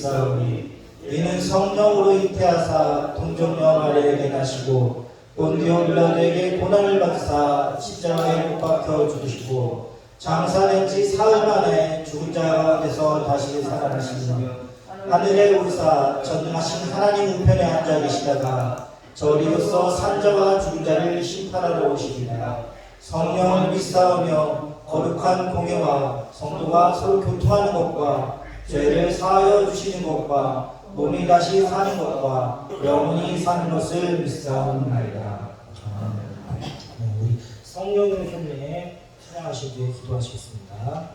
믿사오니 이는 성령으로 잉태하사 동정녀 마리아에게 나시고 본디오 빌라도에게 고난을 받으사 십자가에 못 박혀 죽으시고 장사된 지 사흘 만에 죽은 자 가운데서 다시 살아나시며 하늘에 오르사 전능하신 하나님 우편에 앉아 계시다가 저리로서 산자와 죽은 자를 심판하러 오시리라. 성령을 믿사오며 거룩한 공예와 성도가 서로 교통하는 것과 죄를 사하여 주시는 것과 몸이 다시 사는 것과 영원히 사는 것을 믿사옵나이다. 우리 성령의 현례에 찬양하신 뒤에 기도하시겠습니다.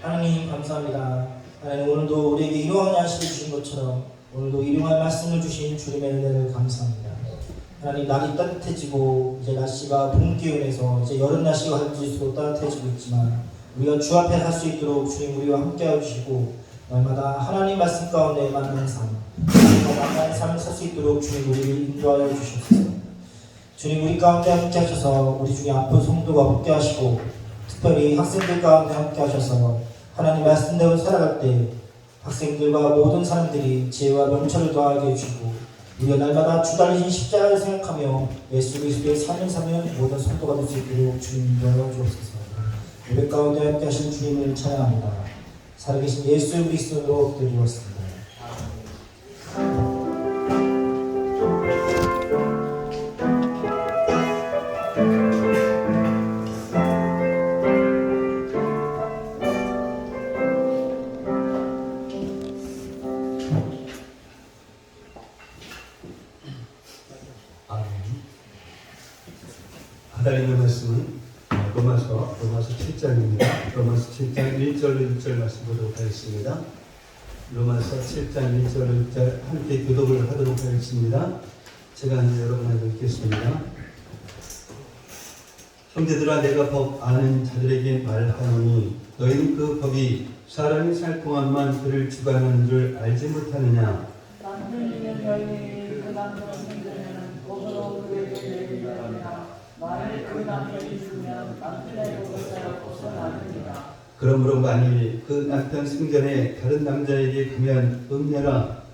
하나님 감사합니다. 하나님 오늘도 우리에게 일용할 양식을 주신 것처럼 오늘도 일용할 말씀을 주신 주님의 은혜를 감사합니다. 하나님 날이 따뜻해지고 이제 날씨가 봄 기운에서 이제 여름 날씨가 갈수록 따뜻해지고 있지만 우리가 주 앞에 갈 수 있도록 주님 우리와 함께해 주시고 날마다 하나님 말씀 가운데 만나는 삶, 만나는 삶을 살 수 있도록 주님 우리를 인도하여 주시옵소서. 주님 우리 가운데 함께 하셔서 우리 중에 아픈 성도가 함께 하시고 특별히 학생들 가운데 함께 하셔서 하나님 말씀대로 살아갈 때 학생들과 모든 사람들이 지혜와 명철을 더하게 해주시고 우리가 날마다 주 달리신 십자가를 생각하며 예수 그리스도의 삶을 사면 모든 성도가 될 수 있도록 주님 인도하여 주옵소서. 예배 가운데 함께 하신 주님을 찬양합니다. 살아계신 예수 그리스도로 드리었습니다. 하나님의 말씀은 로마서 7장입니다. 로마서 7장 1절 1절 말씀 보도록 하겠습니다. 로마서 7장 1절 1절 함께 교독을 하도록 하겠습니다. 제가 이제 여러분에게 읽겠습니다. 형제들아, 내가 법 아는 자들에게 말하노니 너희는 그 법이 사람이 살 동안만 그를 주관하는 줄 알지 못하느냐? 만들기는 너희 그 남자 남편이 죽으면 남편에게로부터 벗어나느니라. 그러므로 만일 그 남편 생전에 다른 남자에게 가면 음녀라.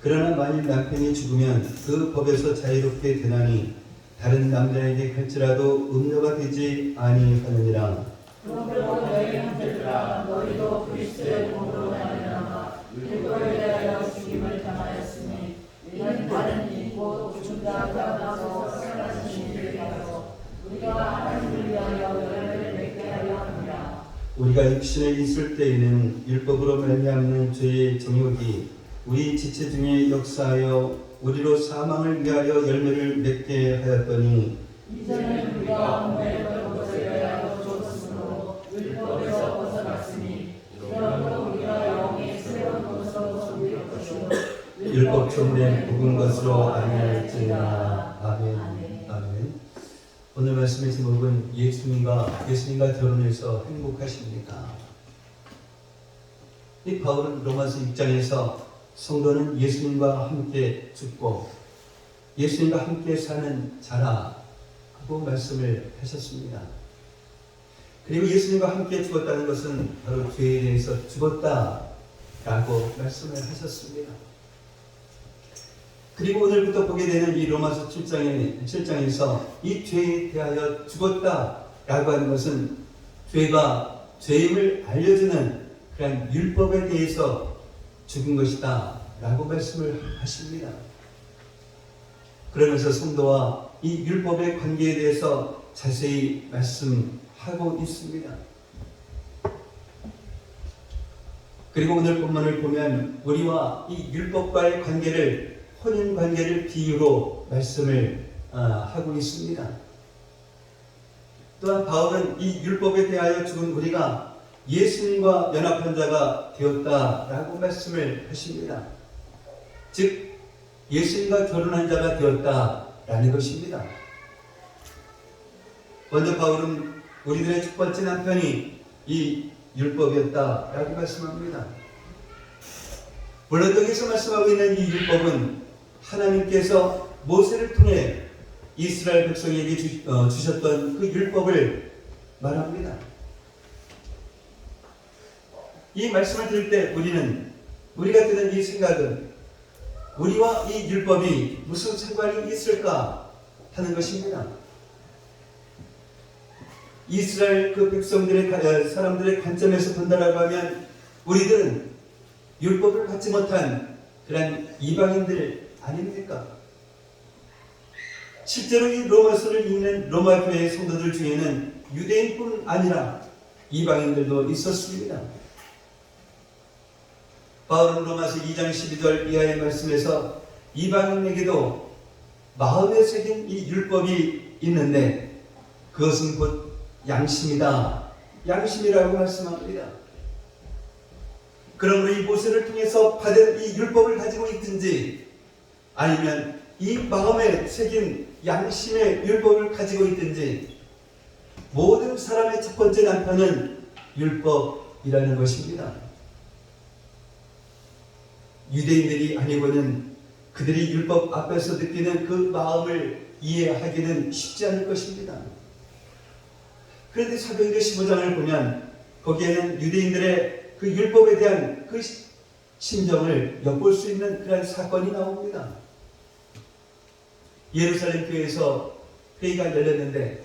그러나 만일 남편이 죽으면 그 법에서 자유롭게 되나니 다른 남자에게 갈지라도 음녀가 되지 아니하느니라. 그러므로 너희 형제들아, 너희도 그리스도의 몸으로 말미암아 율법에 대하여 죽임을 당하였으니 이는 다른 이곧 죽은 자 가운데서 살아나신 이를 위하여 우리가 하나님을 위하여 열매를 맺게 하려 합니다. 우리가 육신에 있을 때에는 율법으로 말미암는 죄의 정욕이 우리 지체 중에 역사하여 우리로 사망을 위하여 열매를 맺게 하였더니 이제는 우리가 맺을 것에 대하여 줬으므로 율법에서 벗어났으니 그러므로 우리가 영의 새로운 것으로 섬길 것이요 율법 흉내 묵은 것으로 아니할지니라. 아멘. 아멘. 오늘 말씀의 제목은 예수님과 결혼해서 행복하십니까? 이 바울은 로마서 6장에서 성도는 예수님과 함께 죽고 예수님과 함께 사는 자라 하고 말씀을 하셨습니다. 그리고 예수님과 함께 죽었다는 것은 바로 죄에 대해서 죽었다라고 말씀을 하셨습니다. 그리고 오늘부터 보게 되는 이 로마서 7장에서 이 죄에 대하여 죽었다라고 하는 것은 죄가 죄임을 알려주는 그런 율법에 대해서 죽은 것이다 라고 말씀을 하십니다. 그러면서 성도와 이 율법의 관계에 대해서 자세히 말씀하고 있습니다. 그리고 오늘 본문을 보면 우리와 이 율법과의 관계를 혼인 관계를 비유로 말씀을 하고 있습니다. 또한 바울은 이 율법에 대하여 죽은 우리가 예수님과 연합한 자가 되었다라고 말씀을 하십니다. 즉 예수님과 결혼한 자가 되었다라는 것입니다. 먼저 바울은 우리들의 첫 번째 남편이 이 율법이었다라고 말씀합니다. 물론 여기서 말씀하고 있는 이 율법은 하나님께서 모세를 통해 이스라엘 백성에게 주셨던 그 율법을 말합니다. 이 말씀을 들을 때 우리가 드는 이 생각은 우리와 이 율법이 무슨 상관이 있을까 하는 것입니다. 이스라엘 그 백성들의 사람들의 관점에서 본다라고 하면 우리들은 율법을 받지 못한 그런 이방인들 아닙니까? 실제로 이 로마서를 읽는 로마 교회의 성도들 중에는 유대인뿐 아니라 이방인들도 있었습니다. 바울은 로마서 2장 12절 이하의 말씀에서 이방인에게도 마음에 새긴 이 율법이 있는데 그것은 곧 양심이다. 양심이라고 말씀합니다. 그러므로 이 모세를 통해서 받은 이 율법을 가지고 있든지 아니면 이 마음에 새긴 양심의 율법을 가지고 있든지 모든 사람의 첫 번째 남편은 율법이라는 것입니다. 유대인들이 아니고는 그들이 율법 앞에서 느끼는 그 마음을 이해하기는 쉽지 않을 것입니다. 그런데 사도행전 15장을 보면 거기에는 유대인들의 그 율법에 대한 그 심정을 엿볼 수 있는 그런 사건이 나옵니다. 예루살렘 교회에서 회의가 열렸는데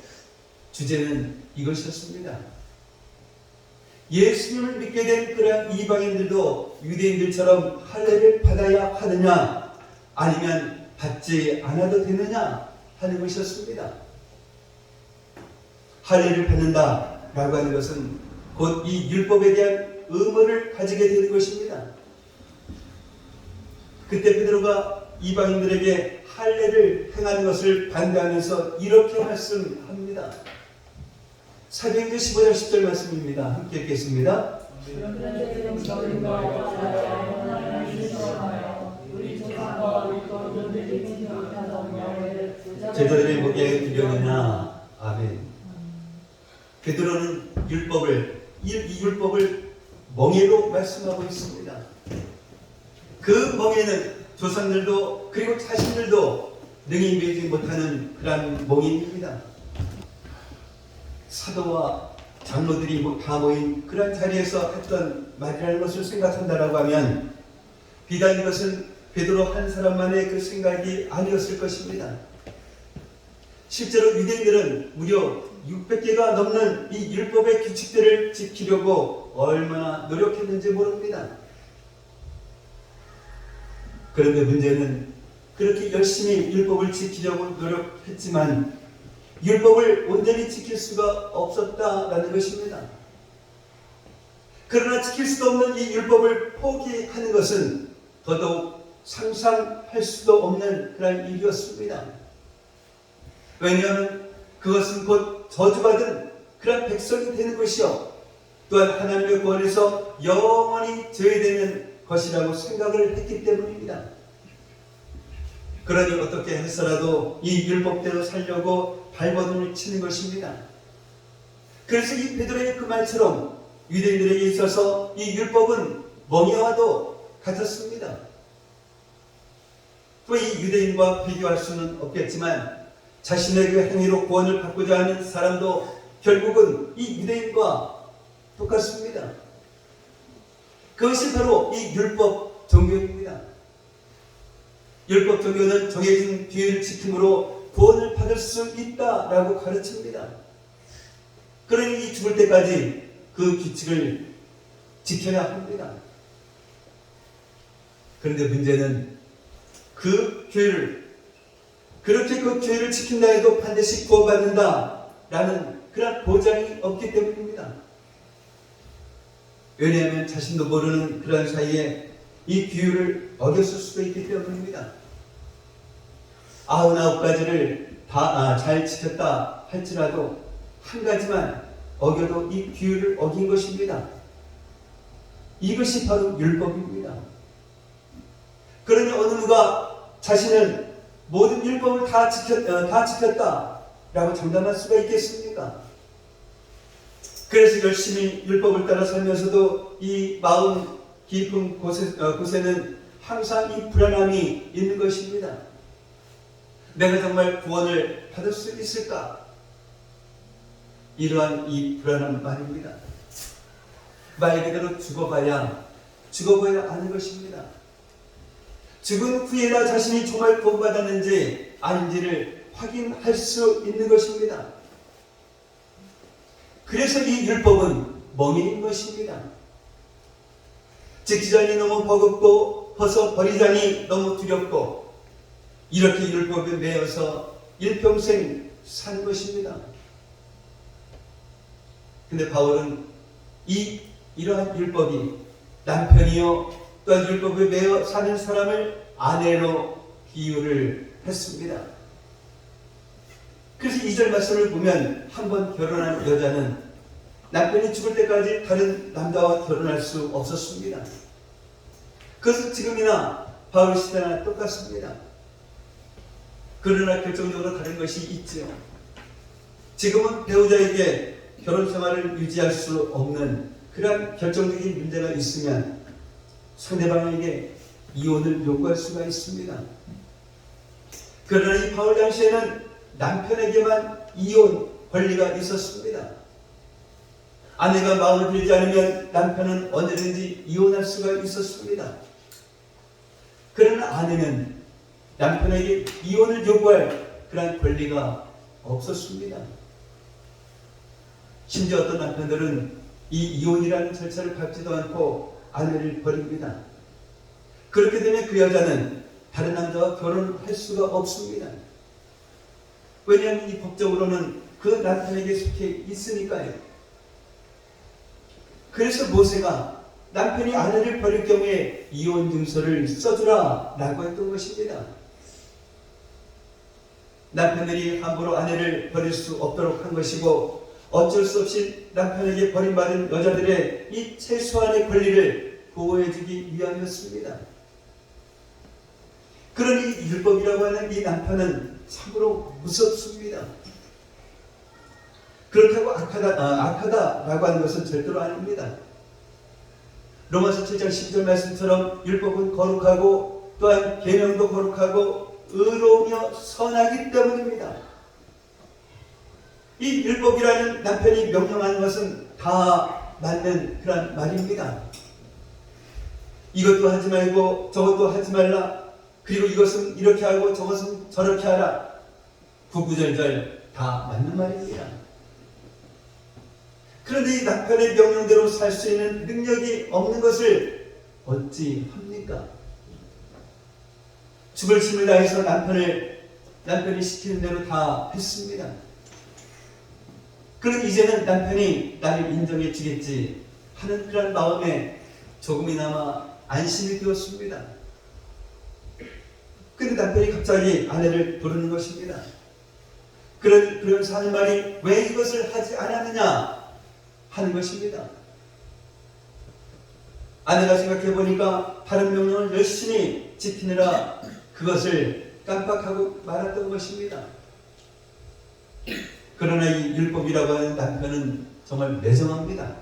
주제는 이것이었습니다. 예수님을 믿게 된 그런 이방인들도 유대인들처럼 할례를 받아야 하느냐 아니면 받지 않아도 되느냐 하는 것이었습니다. 할례를 받는다라고 하는 것은 곧 이 율법에 대한 의무를 가지게 되는 것입니다. 그때 베드로가 이방인들에게 할례를 행하는 것을 반대하면서 이렇게 말씀합니다. 사도행전 15장 10절 말씀입니다. 함께 읽겠습니다. 제자들의 목에 드려느냐. 아멘. 베드로는 이 율법을 멍에로 말씀하고 있습니다. 그 멍에는 조상들도 그리고 자신들도 능히 이기지 못하는 그런 멍에입니다. 사도와 장로들이 다 모인 그런 자리에서 했던 말이라는 것을 생각한다라고 하면 비단 이것은 베드로 한 사람만의 그 생각이 아니었을 것입니다. 실제로 유대인들은 무려 600개가 넘는 이 율법의 규칙들을 지키려고 얼마나 노력했는지 모릅니다. 그런데 문제는 그렇게 열심히 율법을 지키려고 노력했지만 율법을 온전히 지킬 수가 없었다라는 것입니다. 그러나 지킬 수도 없는 이 율법을 포기하는 것은 더더욱 상상할 수도 없는 그런 일이었습니다. 왜냐하면 그것은 곧 저주받은 그런 백성이 되는 것이요 또한 하나님의 구원에서 영원히 제외되는 것이라고 생각을 했기 때문입니다. 그러니 어떻게 해서라도 이 율법대로 살려고 발버둥을 치는 것입니다. 그래서 이 베드로의 그 말처럼 유대인들에게 있어서 이 율법은 멍에와도 같았습니다. 또 이 유대인과 비교할 수는 없겠지만 자신의 그 행위로 구원을 받고자 하는 사람도 결국은 이 유대인과 똑같습니다. 그것이 바로 이 율법 종교입니다. 율법 종교는 정해진 기회를 지킴으로 구원을 받을 수 있다라고 가르칩니다. 그러니 이 죽을 때까지 그 규칙을 지켜야 합니다. 그런데 문제는 그 기회를 그렇게 그 기회를 지킨다 해도 반드시 구원받는다라는 그런 보장이 없기 때문입니다. 왜냐하면 자신도 모르는 그런 사이에 이 규율을 어겼을 수도 있기 때문입니다. 99가지를 다 잘 지켰다 할지라도 한 가지만 어겨도 이 규율을 어긴 것입니다. 이것이 바로 율법입니다. 그러니 어느 누가 자신은 모든 율법을 다 지켰다라고 장담할 수가 있겠습니까? 그래서 열심히 율법을 따라 살면서도 이 마음 깊은 곳에는 항상 이 불안함이 있는 것입니다. 내가 정말 구원을 받을 수 있을까? 이러한 이 불안함 말입니다. 말 그대로 죽어봐야 아는 것입니다. 죽은 후에나 자신이 정말 구원받았는지 아닌지를 확인할 수 있는 것입니다. 그래서 이 율법은 멍에인 것입니다. 지키자니 너무 버겁고 벗어 버리자니 너무 두렵고 이렇게 율법에 매여서 일평생 산 것입니다. 근데 바울은 이러한 율법이 남편이요 또한 율법에 매여 사는 사람을 아내로 비유를 했습니다. 그래서 2절 말씀을 보면 한 번 결혼한 여자는 남편이 죽을 때까지 다른 남자와 결혼할 수 없었습니다. 그것은 지금이나 바울 시대나 똑같습니다. 그러나 결정적으로 다른 것이 있지요. 지금은 배우자에게 결혼 생활을 유지할 수 없는 그런 결정적인 문제가 있으면 상대방에게 이혼을 요구할 수가 있습니다. 그러나 이 바울 당시에는 남편에게만 이혼 권리가 있었습니다. 아내가 마음을 들지 않으면 남편은 언제든지 이혼할 수가 있었습니다. 그러나 아내는 남편에게 이혼을 요구할 그런 권리가 없었습니다. 심지어 어떤 남편들은 이 이혼이라는 절차를 밟지도 않고 아내를 버립니다. 그렇게 되면 그 여자는 다른 남자와 결혼할 수가 없습니다. 왜냐하면 이 법적으로는 그 남편에게 속해 있으니까요. 그래서 모세가 남편이 아내를 버릴 경우에 이혼 증서를 써주라 라고 했던 것입니다. 남편들이 함부로 아내를 버릴 수 없도록 한 것이고 어쩔 수 없이 남편에게 버림받은 여자들의 이 최소한의 권리를 보호해주기 위함이었습니다. 그러니 율법이라고 하는 이 남편은 참으로 무섭습니다. 그렇다고 악하다라고 하는 것은 절대로 아닙니다. 로마서 7장 10절 말씀처럼 율법은 거룩하고 또한 계명도 거룩하고 의로우며 선하기 때문입니다. 이 율법이라는 남편이 명령하는 것은 다 맞는 그런 말입니다. 이것도 하지 말고 저것도 하지 말라. 그리고 이것은 이렇게 하고 저것은 저렇게 하라. 구구절절 다 맞는 말입니다. 그런데 이 남편의 명령대로 살 수 있는 능력이 없는 것을 어찌 합니까? 죽을 힘을 다해서 남편이 시키는 대로 다 했습니다. 그럼 이제는 남편이 나를 인정해 주겠지 하는 그런 마음에 조금이나마 안심이 되었습니다. 근데 남편이 갑자기 아내를 부르는 것입니다. 그러면서 하는 말이 왜 이것을 하지 않았느냐 하는 것입니다. 아내가 생각해 보니까 다른 명령을 열심히 지키느라 그것을 깜빡하고 말았던 것입니다. 그러나 이 율법이라고 하는 남편은 정말 매정합니다.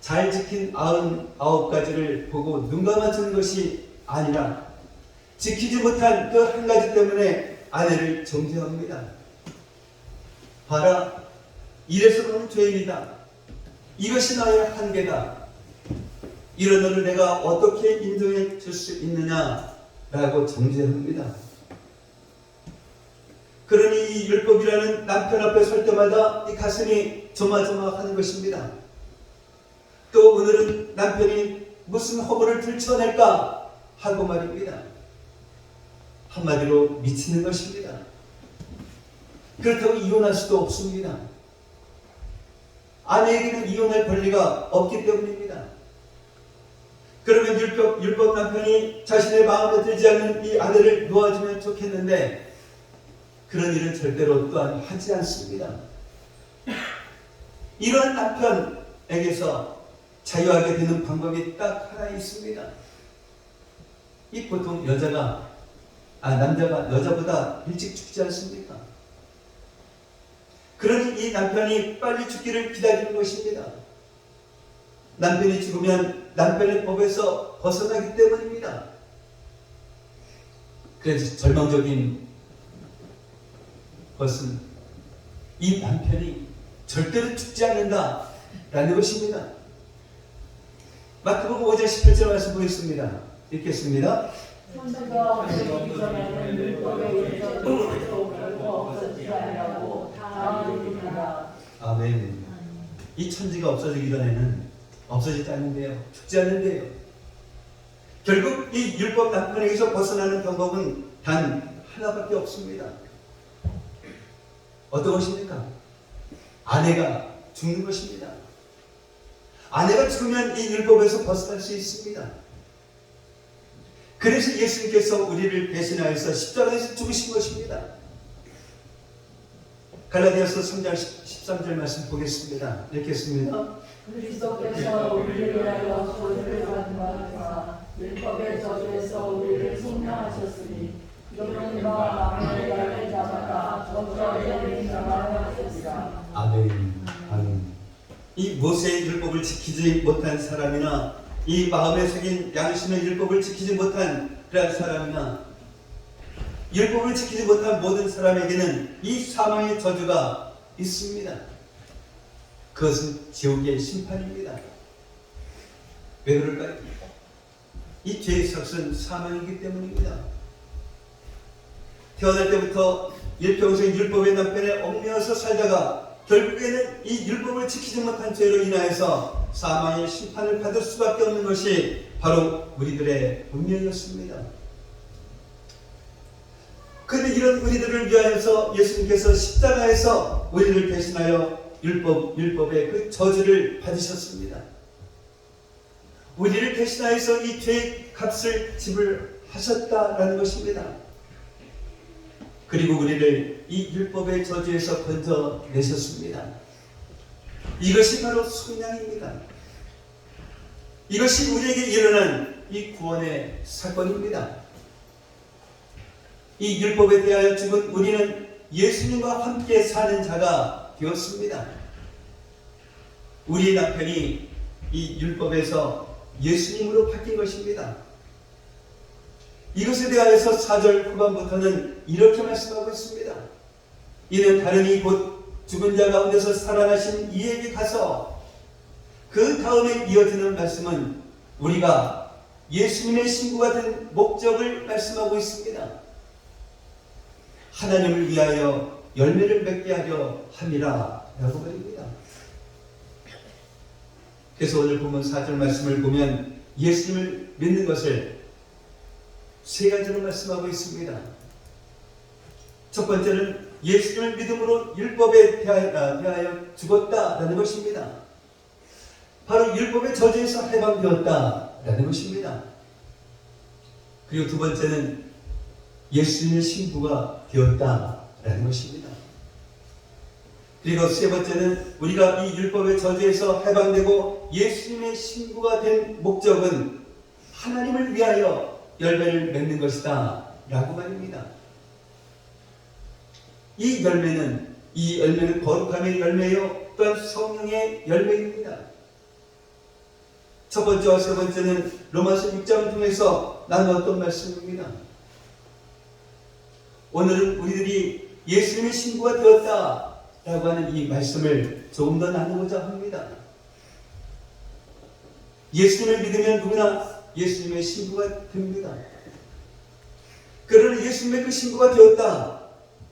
잘 지킨 99가지를 보고 눈 감아주는 것이 아니라 지키지 못한 그 한 가지 때문에 아내를 정죄합니다. 봐라, 이래서 너는 죄인이다. 이것이 너의 한계다. 이런 너를 내가 어떻게 인정해 줄 수 있느냐라고 정죄합니다. 그러니 이 율법이라는 남편 앞에 설 때마다 이 가슴이 조마조마하는 것입니다. 또 오늘은 남편이 무슨 허물을 들춰낼까 하고 말입니다. 한마디로 미치는 것입니다. 그렇다고 이혼할 수도 없습니다. 아내에게는 이혼할 권리가 없기 때문입니다. 그러면 율법 남편이 자신의 마음에 들지 않는 이 아내를 놓아주면 좋겠는데 그런 일은 절대로 또한 하지 않습니다. 이러한 남편에게서 자유하게 되는 방법이 딱 하나 있습니다. 이 보통 남자가 여자보다 일찍 죽지 않습니까? 그러니 이 남편이 빨리 죽기를 기다리는 것입니다. 남편이 죽으면 남편의 법에서 벗어나기 때문입니다. 그래서 절망적인 것은 이 남편이 절대로 죽지 않는다라는 것입니다. 마태복음 5장 18절 말씀 보겠습니다. 읽겠습니다. 천지가 없어지기 전에는 율법의 일조도 결코 없어지지 아니하고 다 이루리라. 아멘. 이 천지가 없어지기 전에는 없어지지 않는데요. 죽지 않는데요. 결국 이 율법 남편에게서 벗어나는 방법은 단 하나밖에 없습니다. 어떤 것입니까? 아내가 죽는 것입니다. 아내가 죽으면 이 율법에서 벗어날 수 있습니다. 그래서 예수님께서 우리를 대신하여서 십자가에서 죽으신 것입니다. 갈라디아서 3장 13절 말씀 보겠습니다. 읽겠습니다. 그리스도께서 우리를 위하여 저주를 받은 바로사 율법의 저주에서 우리를 속량하셨으니 이는 마음을 달래 잡아가 저주의 인정하여 하셨으라. 아멘. 아멘. 이 모세의 율법을 지키지 못한 사람이나 이 마음에 새긴 양심의 율법을 지키지 못한 그런 사람이나 율법을 지키지 못한 모든 사람에게는 이 사망의 저주가 있습니다. 그것은 지옥의 심판입니다. 왜 그럴까요? 이 죄의 삭은 사망이기 때문입니다. 태어날 때부터 일평생 율법의 남편에 얽매여서 살다가 결국에는 이 율법을 지키지 못한 죄로 인하여서 사망의 심판을 받을 수밖에 없는 것이 바로 우리들의 운명이었습니다. 그런데 이런 우리들을 위하여서 예수님께서 십자가에서 우리를 대신하여 율법의 그 저주를 받으셨습니다. 우리를 대신하여서 이 죄의 값을 지불하셨다라는 것입니다. 그리고 우리를 이 율법의 저주에서 건져내셨습니다. 이것이 바로 속량입니다. 이것이 우리에게 일어난 이 구원의 사건입니다. 이 율법에 대하여 죽은 우리는 예수님과 함께 사는 자가 되었습니다. 우리 남편이 이 율법에서 예수님으로 바뀐 것입니다. 이것에 대하여서 4절 후반부터는 이렇게 말씀하고 있습니다. 이는 다름이 곧 죽은 자 가운데서 살아나신 이에게 가서 그 다음에 이어지는 말씀은 우리가 예수님의 신부가 된 목적을 말씀하고 있습니다. 하나님을 위하여 열매를 맺게 하려 함이라 라고 말입니다. 그래서 오늘 보면 4절 말씀을 보면 예수님을 믿는 것을 세 가지로 말씀하고 있습니다. 첫 번째는 예수님을 믿음으로 율법에 대하여 죽었다라는 것입니다. 바로 율법의 저주에서 해방되었다라는 것입니다. 그리고 두 번째는 예수님의 신부가 되었다라는 것입니다. 그리고 세 번째는 우리가 이 율법의 저주에서 해방되고 예수님의 신부가 된 목적은 하나님을 위하여 열매를 맺는 것이다 라고 말입니다. 이 열매는 거룩함의 열매요 또한 성령의 열매입니다. 첫 번째와 세 번째는 로마서 6장을 통해서 나누었던 말씀입니다. 오늘은 우리들이 예수님의 신부가 되었다 라고 하는 이 말씀을 조금 더 나누고자 합니다. 예수님을 믿으면 누구나 예수님의 신부가 됩니다. 그러나 예수님의 그 신부가 되었다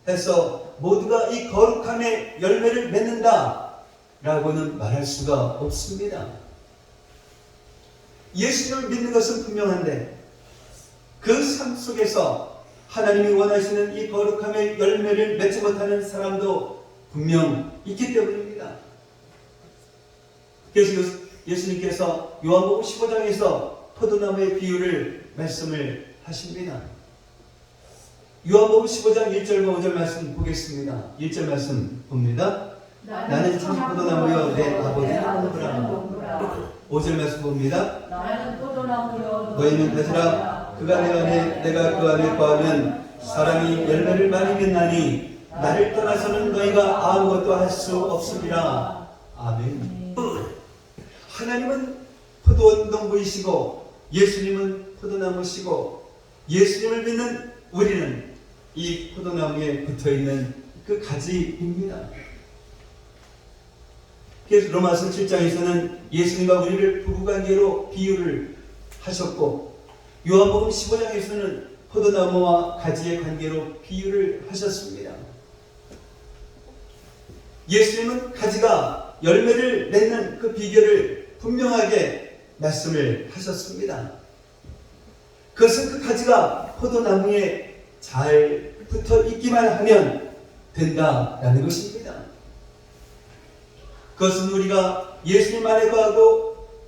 해서 모두가 이 거룩함의 열매를 맺는다 라고는 말할 수가 없습니다. 예수님을 믿는 것은 분명한데 그 삶 속에서 하나님이 원하시는 이 거룩함의 열매를 맺지 못하는 사람도 분명 있기 때문입니다. 그래서 예수님께서 요한복음 15장에서 포도나무의 비유를 말씀을 하십니다. 요한복음 15장 1절과 5절 말씀 보겠습니다. 1절 말씀 봅니다. 나는 참 포도나무여 내 아버지는 농부라. 5절 말씀 봅니다. 나는 포도나무여 너희는 가지라. 그가 내 안에 내가 그 안에 거하면 사람이 열매를 많이 맺나니 나를 떠나서는 너희가 아무것도 할 수 없으리라. 아멘. 하나님은 포도원 농부이시고 예수님은 포도나무시고 예수님을 믿는 우리는 이 포도나무에 붙어있는 그 가지입니다. 그래서 로마서 7장에서는 예수님과 우리를 부부관계로 비유를 하셨고 요한복음 15장에서는 포도나무와 가지의 관계로 비유를 하셨습니다. 예수님은 가지가 열매를 맺는 그 비결을 분명하게 말씀을 하셨습니다. 그것은 그 가지가 포도나무에 잘 붙어 있기만 하면 된다라는 것입니다. 그것은 우리가 예수님 안에 거하고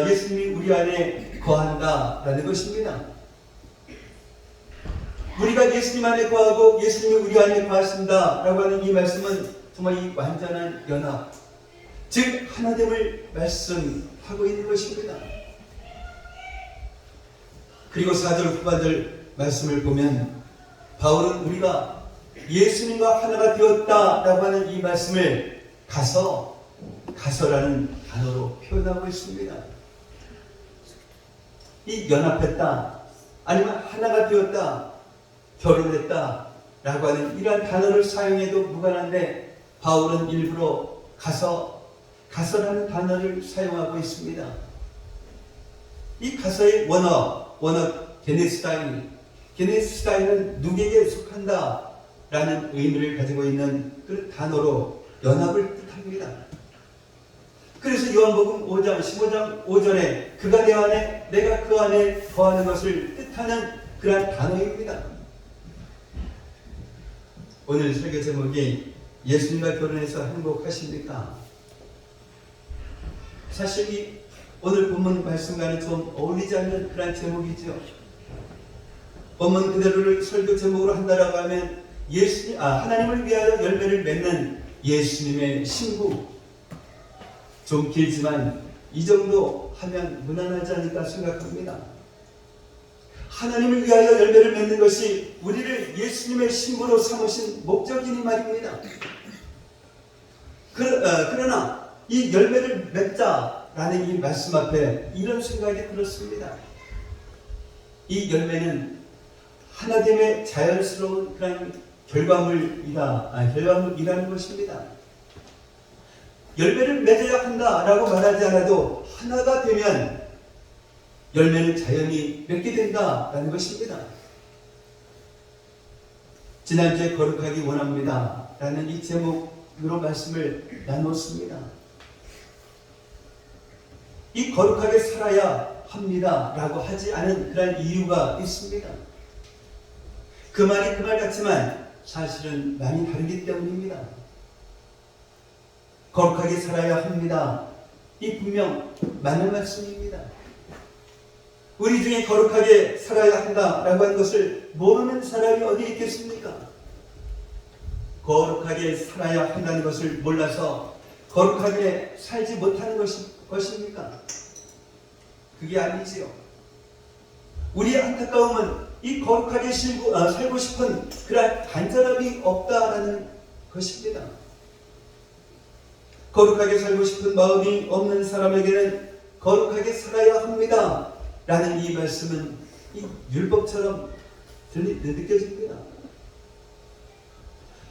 예수님이 우리 안에 거한다라는 것입니다. 우리가 예수님 안에 거하고 예수님이 우리 안에 거하신다라고 하는 이 말씀은 정말 이 완전한 연합, 즉 하나됨을 말씀하고 있는 것입니다. 그리고 4절 후반절 말씀을 보면 바울은 우리가 예수님과 하나가 되었다라고 하는 이 말씀을 가서라는 단어로 표현하고 있습니다. 이 연합했다, 아니면 하나가 되었다, 결혼했다 라고 하는 이러한 단어를 사용해도 무관한데 바울은 일부러 가서라는 단어를 사용하고 있습니다. 이 가서의 원어 게네스다인은 누구에게 속한다 라는 의미를 가지고 있는 그 단어로 연합을 뜻합니다. 그래서 요한복음 5장 15장 5절에 그가 내 안에 내가 그 안에 거하는 것을 뜻하는 그러한 단어입니다. 오늘 설교 제목이 예수님과 결혼해서 행복하십니까? 사실 오늘 본문 말씀과는 좀 어울리지 않는 그런 제목이죠. 본문 그대로를 설교 제목으로 한다라고 하면 하나님을 위하여 열매를 맺는 예수님의 신부. 좀 길지만 이 정도 하면 무난하지 않을까 생각합니다. 하나님을 위하여 열매를 맺는 것이 우리를 예수님의 신부로 삼으신 목적이니 말입니다. 그러나 이 열매를 맺자라는 이 말씀 앞에 이런 생각이 들었습니다. 이 열매는 하나됨의 자연스러운 그런 결과물이라는 것입니다. 열매를 맺어야 한다라고 말하지 않아도 하나가 되면 열매는 자연히 맺게 된다라는 것입니다. 지난주에 거룩하기 원합니다 라는 이 제목으로 말씀을 나눴습니다. 이 거룩하게 살아야 합니다 라고 하지 않은 그런 이유가 있습니다. 그 말이 그 말 같지만 사실은 많이 다르기 때문입니다. 거룩하게 살아야 합니다. 이 분명 맞는 말씀입니다. 우리 중에 거룩하게 살아야 한다라고 하는 것을 모르는 사람이 어디 있겠습니까? 거룩하게 살아야 한다는 것을 몰라서 거룩하게 살지 못하는 것입니까? 그게 아니지요. 우리의 안타까움은 이 거룩하게 살고 싶은 그런 간절함이 없다라는 것입니다. 거룩하게 살고 싶은 마음이 없는 사람에게는 거룩하게 살아야 합니다 라는 이 말씀은 이 율법처럼 느껴집니다.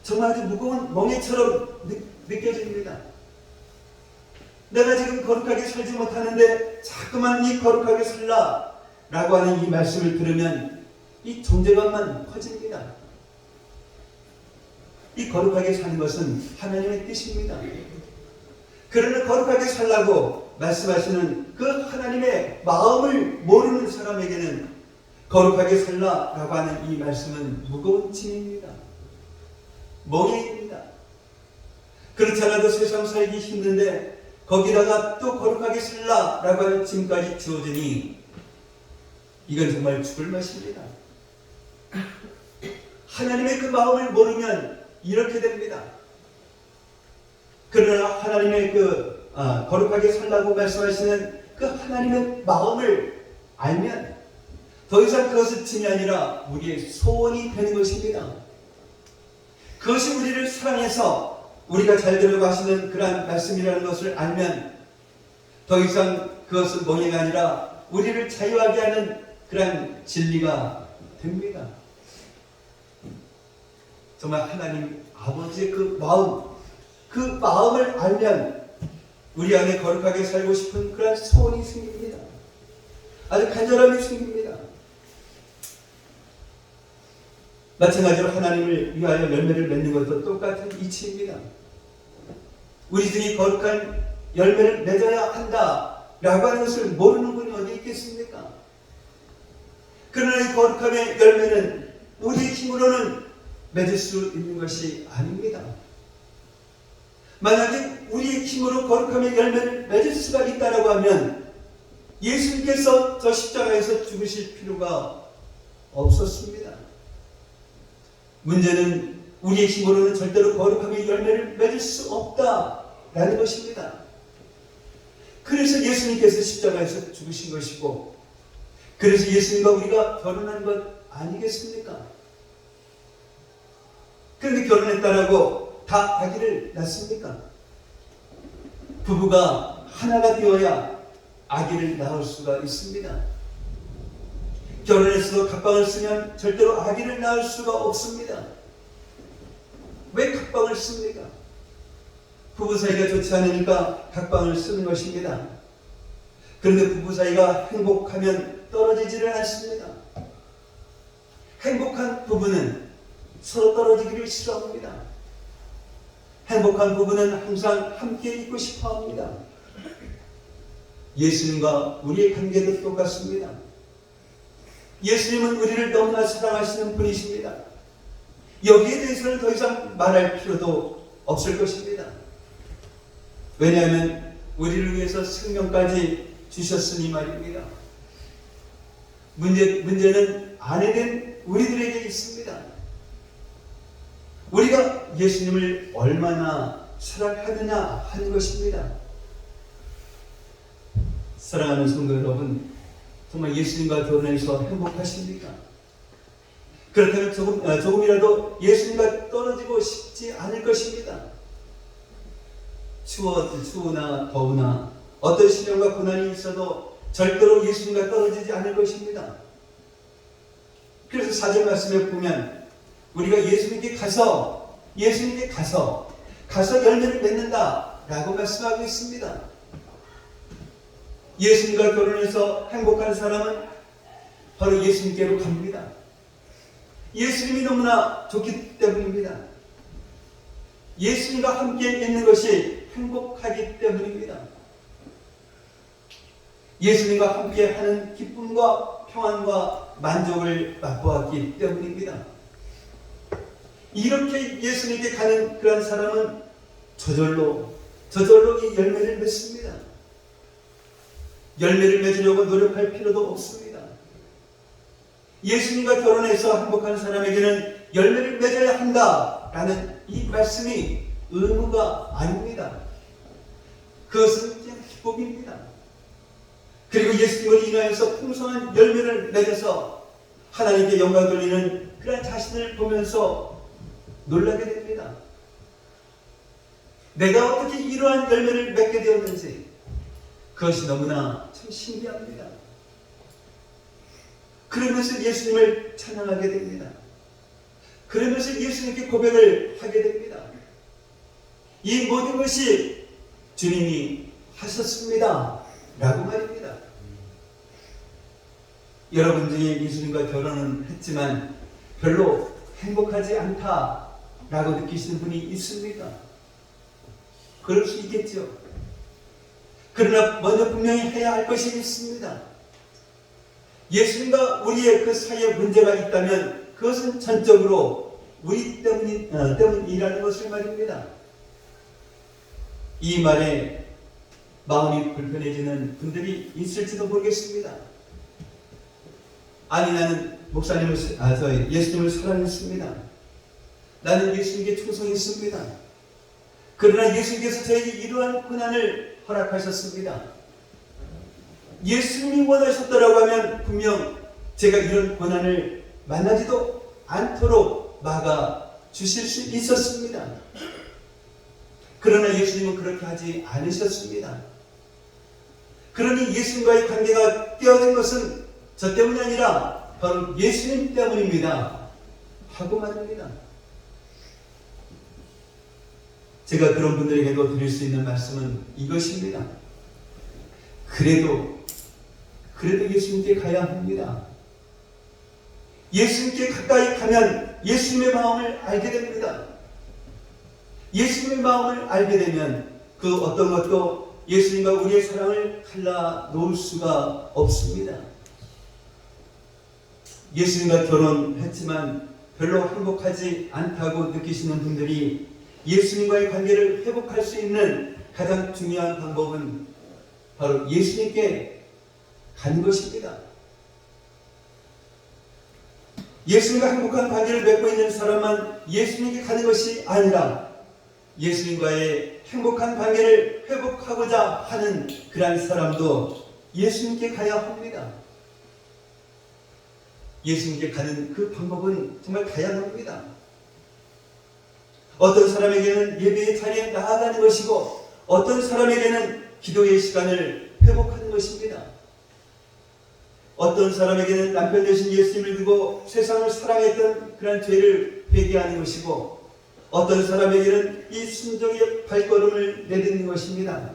정말 아주 무거운 멍에처럼 느껴집니다. 내가 지금 거룩하게 살지 못하는데 자꾸만 이 거룩하게 살라 라고 하는 이 말씀을 들으면 이 존재감만 커집니다. 이 거룩하게 사는 것은 하나님의 뜻입니다. 그러나 거룩하게 살라고 말씀하시는 그 하나님의 마음을 모르는 사람에게는 거룩하게 살라라고 하는 이 말씀은 무거운 짐입니다. 멍에입니다. 그렇지 않아도 세상 살기 힘든데 거기다가 또 거룩하게 살라라고 하는 짐까지 주어지니 이건 정말 죽을 맛입니다. 하나님의 그 마음을 모르면 이렇게 됩니다. 그러나 하나님의 거룩하게 살라고 말씀하시는 그 하나님의 마음을 알면 더 이상 그것은 짐이 아니라 우리의 소원이 되는 것입니다. 그것이 우리를 사랑해서 우리가 잘 되려고 하시는 그러한 말씀이라는 것을 알면 더 이상 그것은 멍해가 아니라 우리를 자유하게 하는 그러한 진리가 됩니다. 정말 하나님 아버지의 그 마음을 알면 우리 안에 거룩하게 살고 싶은 그런 소원이 생깁니다. 아주 간절함이 생깁니다. 마찬가지로 하나님을 위하여 열매를 맺는 것도 똑같은 이치입니다. 우리 중에 거룩한 열매를 맺어야 한다라고 하는 것을 모르는 분이 어디 있겠습니까? 그러나 이 거룩함의 열매는 우리의 힘으로는 맺을 수 있는 것이 아닙니다. 만약에 우리의 힘으로 거룩함의 열매를 맺을 수가 있다고 하면 예수님께서 저 십자가에서 죽으실 필요가 없었습니다. 문제는 우리의 힘으로는 절대로 거룩함의 열매를 맺을 수 없다라는 것입니다. 그래서 예수님께서 십자가에서 죽으신 것이고, 그래서 예수님과 우리가 결혼한 것 아니겠습니까? 그런데 결혼했다라고 다 아기를 낳습니까? 부부가 하나가 되어야 아기를 낳을 수가 있습니다. 결혼해서도 각방을 쓰면 절대로 아기를 낳을 수가 없습니다. 왜 각방을 씁니까? 부부 사이가 좋지 않으니까 각방을 쓰는 것입니다. 그런데 부부 사이가 행복하면 떨어지지를 않습니다. 행복한 부부는 서로 떨어지기를 싫어합니다. 행복한 부부는 항상 함께 있고 싶어 합니다. 예수님과 우리의 관계도 똑같습니다. 예수님은 우리를 너무나 사랑하시는 분이십니다. 여기에 대해서는 더 이상 말할 필요도 없을 것입니다. 왜냐하면 우리를 위해서 생명까지 주셨으니 말입니다. 문제는 아내된 우리들에게 있습니다. 우리가 예수님을 얼마나 사랑하느냐 하는 것입니다. 사랑하는 성도 여러분, 정말 예수님과 결혼해서 행복하십니까? 그렇다면 조금이라도 예수님과 떨어지고 싶지 않을 것입니다. 추우나 더우나 어떤 시련과 고난이 있어도 절대로 예수님과 떨어지지 않을 것입니다. 그래서 사전 말씀에 보면 우리가 예수님께 가서 열매를 맺는다 라고 말씀하고 있습니다. 예수님과 결혼해서 행복한 사람은 바로 예수님께로 갑니다. 예수님이 너무나 좋기 때문입니다. 예수님과 함께 있는 것이 행복하기 때문입니다. 예수님과 함께 하는 기쁨과 평안과 만족을 맛보았기 때문입니다. 이렇게 예수님께 가는 그런 사람은 저절로 이 열매를 맺습니다. 열매를 맺으려고 노력할 필요도 없습니다. 예수님과 결혼해서 행복한 사람에게는 열매를 맺어야 한다라는 이 말씀이 의무가 아닙니다. 그것은 그냥 기쁨입니다. 그리고 예수님을 인하여서 풍성한 열매를 맺어서 하나님께 영광 돌리는 그런 자신을 보면서 놀라게 됩니다. 내가 어떻게 이러한 열매를 맺게 되었는지 그것이 너무나 참 신기합니다. 그러면서 예수님을 찬양하게 됩니다. 그러면서 예수님께 고백을 하게 됩니다. 이 모든 것이 주님이 하셨습니다 라고 말입니다. 여러분 중에 예수님과 결혼은 했지만 별로 행복하지 않다라고 느끼시는 분이 있습니까? 그럴 수 있겠죠. 그러나 먼저 분명히 해야 할 것이 있습니다. 예수님과 우리의 그 사이에 문제가 있다면 그것은 전적으로 우리 때문이라는 것을 말입니다. 이 말에 마음이 불편해지는 분들이 있을지도 모르겠습니다. 아니, 나는 예수님을 사랑했습니다. 나는 예수님께 충성했습니다. 그러나 예수님께서 저에게 이러한 고난을 허락하셨습니다. 예수님이 원하셨다라고 하면 분명 제가 이런 고난을 만나지도 않도록 막아 주실 수 있었습니다. 그러나 예수님은 그렇게 하지 않으셨습니다. 그러니 예수님과의 관계가 깨어진 것은 저 때문이 아니라 바로 예수님 때문입니다 하고 말입니다. 제가 그런 분들에게도 드릴 수 있는 말씀은 이것입니다. 그래도 예수님께 가야 합니다. 예수님께 가까이 가면 예수님의 마음을 알게 됩니다. 예수님의 마음을 알게 되면 그 어떤 것도 예수님과 우리의 사랑을 갈라놓을 수가 없습니다. 예수님과 결혼했지만 별로 행복하지 않다고 느끼시는 분들이 예수님과의 관계를 회복할 수 있는 가장 중요한 방법은 바로 예수님께 가는 것입니다. 예수님과 행복한 관계를 맺고 있는 사람만 예수님께 가는 것이 아니라 예수님과의 행복한 관계를 회복하고자 하는 그러한 사람도 예수님께 가야 합니다. 예수님께 가는 그 방법은 정말 다양합니다. 어떤 사람에게는 예배의 자리에 나아가는 것이고 어떤 사람에게는 기도의 시간을 회복하는 것입니다. 어떤 사람에게는 남편 되신 예수님을 두고 세상을 사랑했던 그런 죄를 회개하는 것이고 어떤 사람에게는 이 순종의 발걸음을 내딛는 것입니다.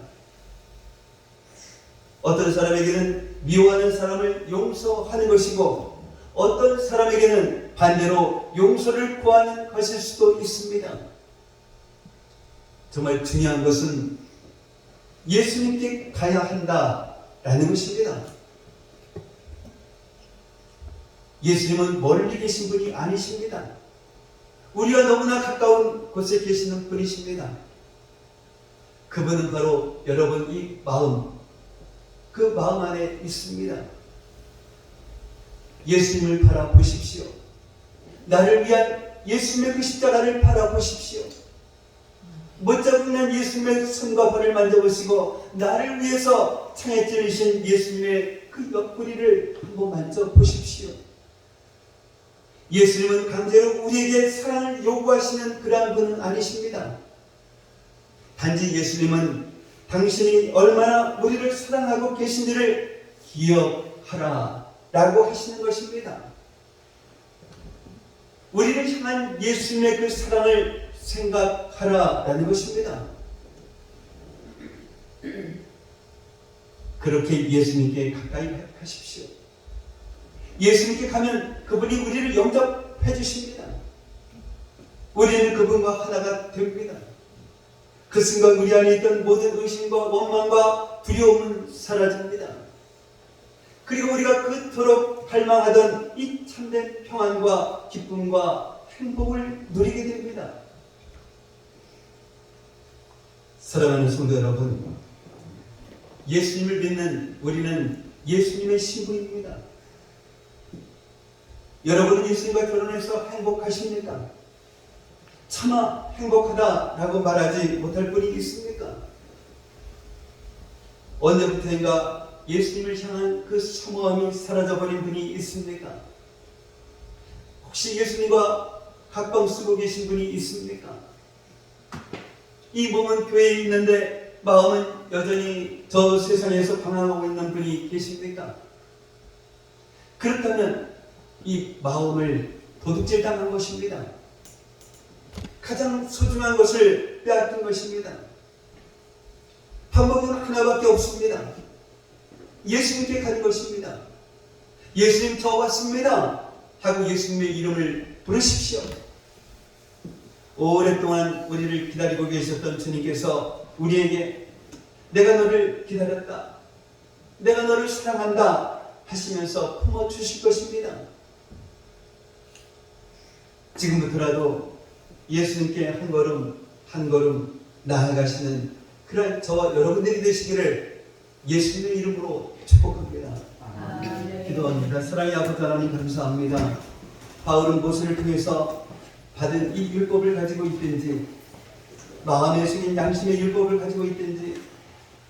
어떤 사람에게는 미워하는 사람을 용서하는 것이고 어떤 사람에게는 반대로 용서를 구하는 것일 수도 있습니다. 정말 중요한 것은 예수님께 가야 한다라는 것입니다. 예수님은 멀리 계신 분이 아니십니다. 우리와 너무나 가까운 곳에 계시는 분이십니다. 그분은 바로 여러분 이 마음, 그 마음 안에 있습니다. 예수님을 바라보십시오. 나를 위한 예수님의 그 십자가를 바라보십시오. 못자국난 예수님의 손과 발을 만져보시고 나를 위해서 창에 찔리신 예수님의 그 옆구리를 한번 만져보십시오. 예수님은 강제로 우리에게 사랑을 요구하시는 그러한 분은 아니십니다. 단지 예수님은 당신이 얼마나 우리를 사랑하고 계신지를 기억하라 라고 하시는 것입니다. 우리를 향한 예수님의 그 사랑을 생각하라 라는 것입니다. 그렇게 예수님께 가까이 가십시오. 예수님께 가면 그분이 우리를 영접해 주십니다. 우리는 그분과 하나가 됩니다. 그 순간 우리 안에 있던 모든 의심과 원망과 두려움은 사라집니다. 그리고 우리가 그토록 갈망하던 이 참된 평안과 기쁨과 행복을 누리게 됩니다. 사랑하는 성도 여러분, 예수님을 믿는 우리는 예수님의 신부입니다. 여러분은 예수님과 결혼해서 행복하십니까? 차마 행복하다라고 말하지 못할 분이 있습니까? 언제부터인가 예수님을 향한 그 사모함이 사라져버린 분이 있습니까? 혹시 예수님과 각방 쓰고 계신 분이 있습니까? 이 몸은 교회에 있는데 마음은 여전히 저 세상에서 방황하고 있는 분이 계십니까? 그렇다면 이 마음을 도둑질 당한 것입니다. 가장 소중한 것을 빼앗긴 것입니다. 방법은 하나밖에 없습니다. 예수님께 가는 것입니다. 예수님 저 왔습니다 하고 예수님의 이름을 부르십시오. 오랫동안 우리를 기다리고 계셨던 주님께서 우리에게 내가 너를 기다렸다, 내가 너를 사랑한다 하시면서 품어주실 것입니다. 지금부터라도 예수님께 한 걸음 한 걸음 나아가시는 그런 저와 여러분들이 되시기를 예수님의 이름으로 축복합니다. 기도합니다. 사랑의 아버지 하나님 감사합니다. 바울은 모세를 통해서 받은 이 율법을 가지고 있든지 마음에 새긴 양심의 율법을 가지고 있든지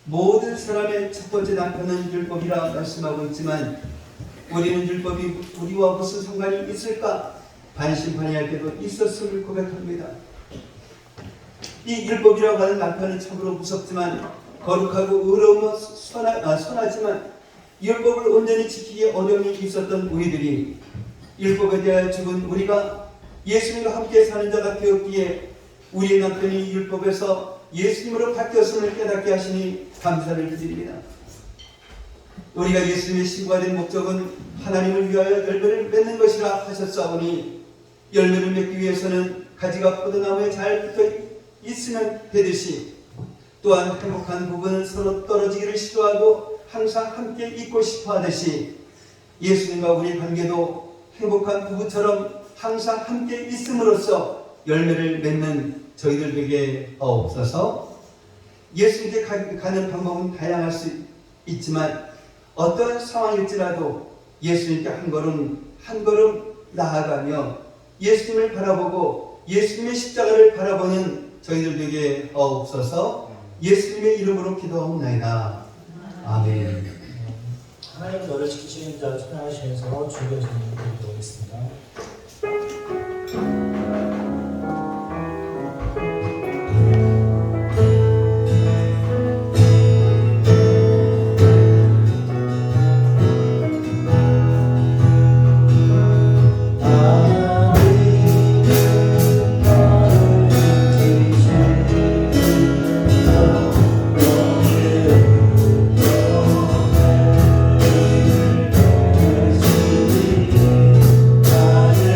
모든 사람의 첫 번째 남편은 율법이라 말씀하고 있지만 우리는 율법이 우리와 무슨 상관이 있을까 반신반의할 때도 있었음을 고백합니다. 이 율법이라고 하는 남편은 참으로 무섭지만 거룩하고 의로움은 선하지만 율법을 온전히 지키기에 어려움이 있었던 우리들이 율법에 대하여 죽은 우리가 예수님과 함께 사는 자가 되었기에 우리의 남편이 율법에서 예수님으로 바뀌었음을 깨닫게 하시니 감사를 드립니다. 우리가 예수님의 신부가 된 목적은 하나님을 위하여 열매를 맺는 것이라 하셨사오니 열매를 맺기 위해서는 가지가 포도나무에 잘 붙어 있으면 되듯이 또한 행복한 부부는 서로 떨어지기를 싫어하고 항상 함께 있고 싶어 하듯이 예수님과 우리의 관계도 행복한 부부처럼 항상 함께 있음으로써 열매를 맺는 저희들 되게 없어서 예수님께 가는 방법은 다양할 수 있지만 어떤 상황일지라도 예수님께 한 걸음 한 걸음 나아가며 예수님을 바라보고 예수님의 십자가를 바라보는 저희들 되게 없어서 예수님의 이름으로 기도하옵나이다. 아멘. 하나님은 너를 지키시는 자 찬양하시면서 주의 주님 기도하겠습니다. 나를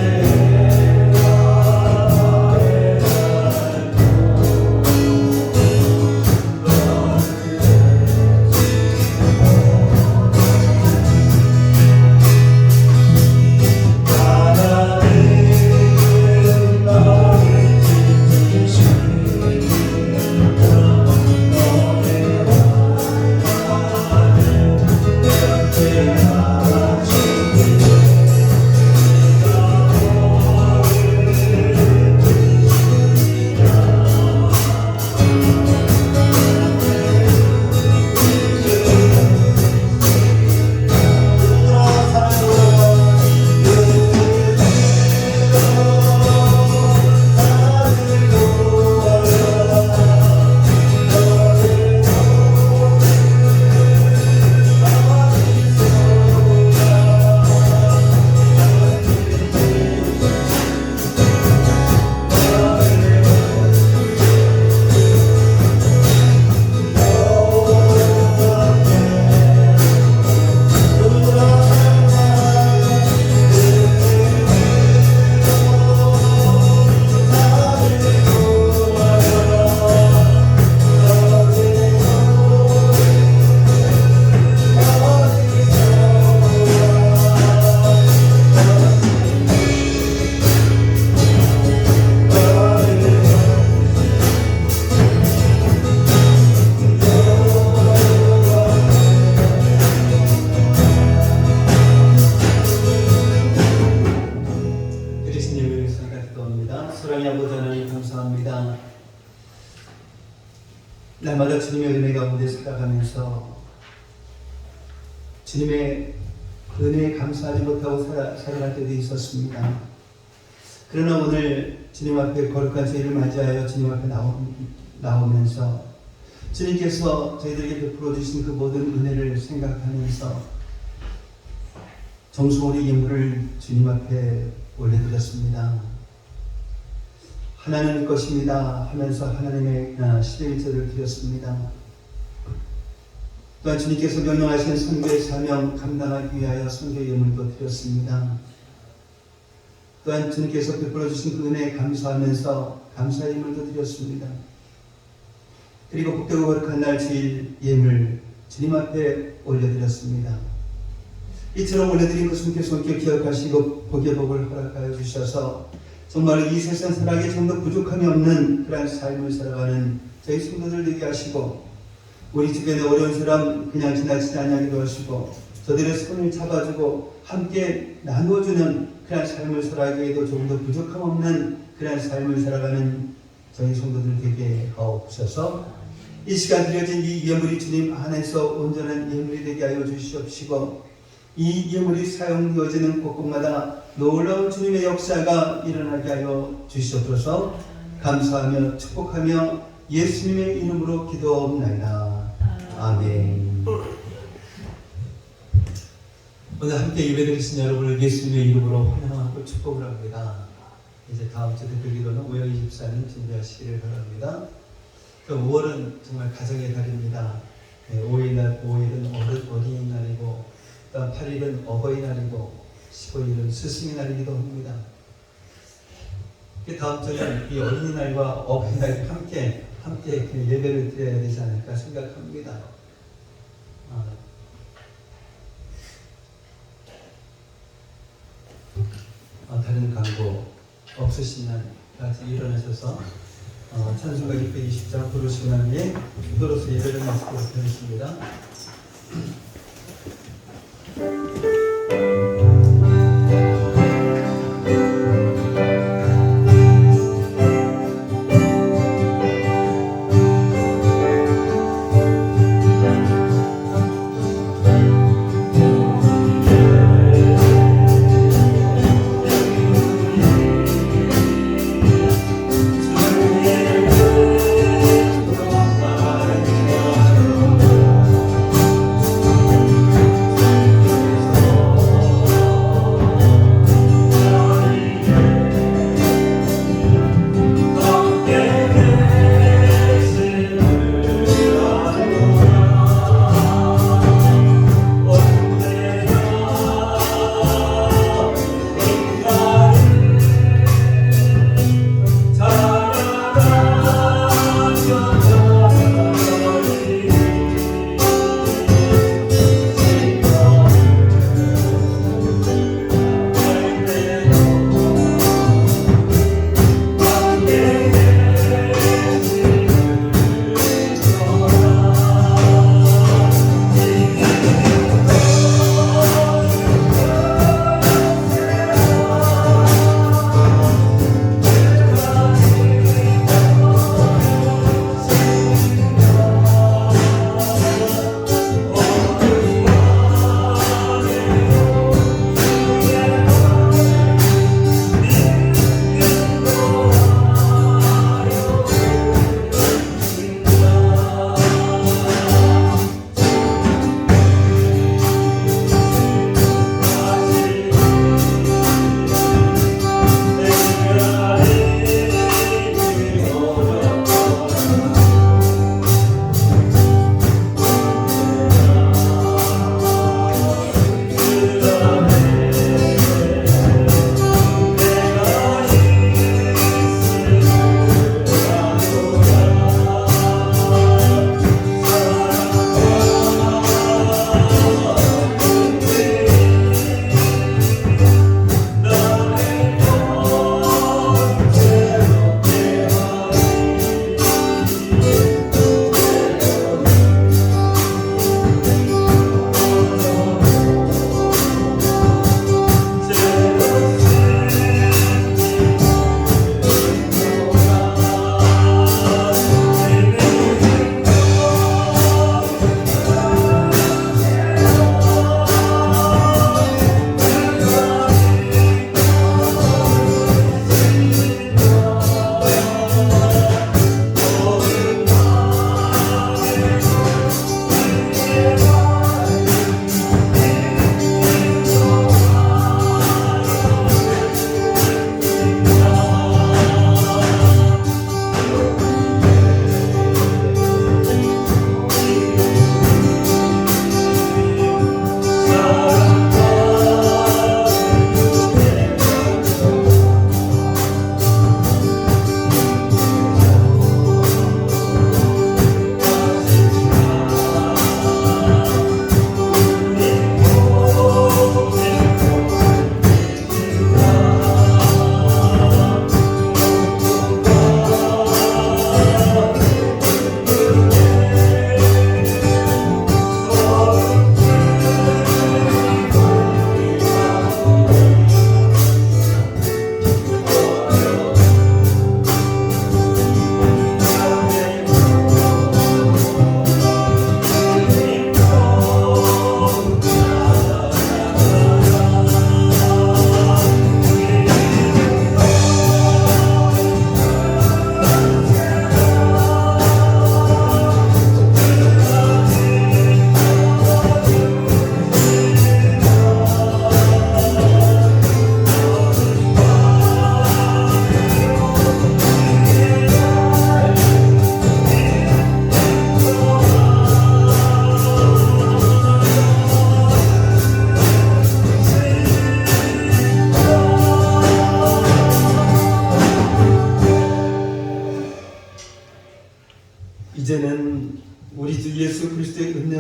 주님의 은혜 가운데 살아가면서 주님의 은혜에 감사하지 못하고 살아갈 때도 있었습니다. 그러나 오늘 주님 앞에 거룩한 저희를 맞이하여 주님 앞에 나오면서 주님께서 저희들에게 베풀어 주신 그 모든 은혜를 생각하면서 정수오리 예물을 주님 앞에 올려드렸습니다. 하나님의 것입니다 하면서 하나님의 11절을 드렸습니다. 또한 주님께서 명령하신 선교의 사명 감당하기 위하여 선교 예물도 드렸습니다. 또한 주님께서 베풀어 주신 그 은혜에 감사하면서 감사 예물도 드렸습니다. 그리고 복되고 거룩한 날 주일 예물 주님 앞에 올려드렸습니다. 이처럼 올려드린 것은 손길 기억하시고 복의 복을 허락하여 주셔서 정말 이 세상 살아가기에 좀 더 부족함이 없는 그런 삶을 살아가는 저희 성도들 되게 하시고 우리 주변에 어려운 사람 그냥 지나치지 않게 하시고 저들의 손을 잡아주고 함께 나눠주는 그런 삶을 살아가기에도 조금 더 부족함 없는 그런 삶을 살아가는 저희 성도들 되게 하옵소서. 이 시간 드려진 이 예물이 주님 안에서 온전한 예물이 되게 하여 주시옵시고 이 예물이 사용되어지는 곳곳마다 놀라운 주님의 역사가 일어나게 하여 주시옵소서. 감사하며 축복하며 예수님의 이름으로 기도하옵나이다. 아멘. 오늘 함께 예배드리신 여러분을 예수님의 이름으로 환영하고 축복을 합니다. 이제 다음 주 대표기도는 오영희 집사님 준비하시기를 바랍니다. 5월은 정말 가정의 달입니다. 5일은 어린이날이고 8일은 어버이날이고 15일은 스승의 날이기도 합니다. 다음 주는 이 어린이날과 어버이날 함께 예배를 드려야 되지 않을까 생각합니다. 다른 광고 없으신 날 같이 일어나셔서 찬송가 220장 부르신 날에 기도로서 예배를 마치도록 하겠습니다.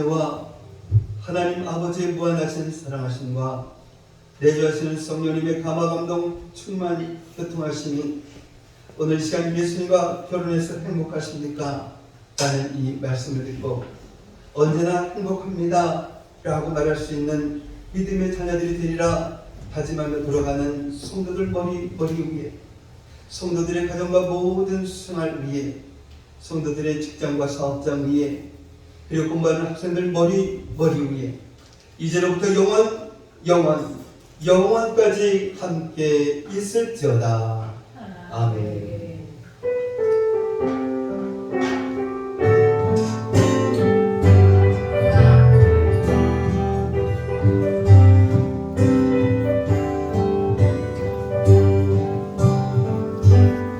은혜와 하나님 아버지의 무한하신 사랑하심과 내주하시는 성령님의 감화감동 충만히 교통하심이 오늘 시간 예수님과 결혼해서 행복하십니까? 라는 이 말씀을 듣고 언제나 행복합니다 라고 말할 수 있는 믿음의 자녀들이 되리라 다짐하며 돌아가는 성도들 머리 위에, 성도들의 가정과 모든 생활 위에, 성도들의 직장과 사업장 위에, 그리고 공부하는 학생들 머리 위에 이제로부터 영원까지 함께 있을지어다. 아멘.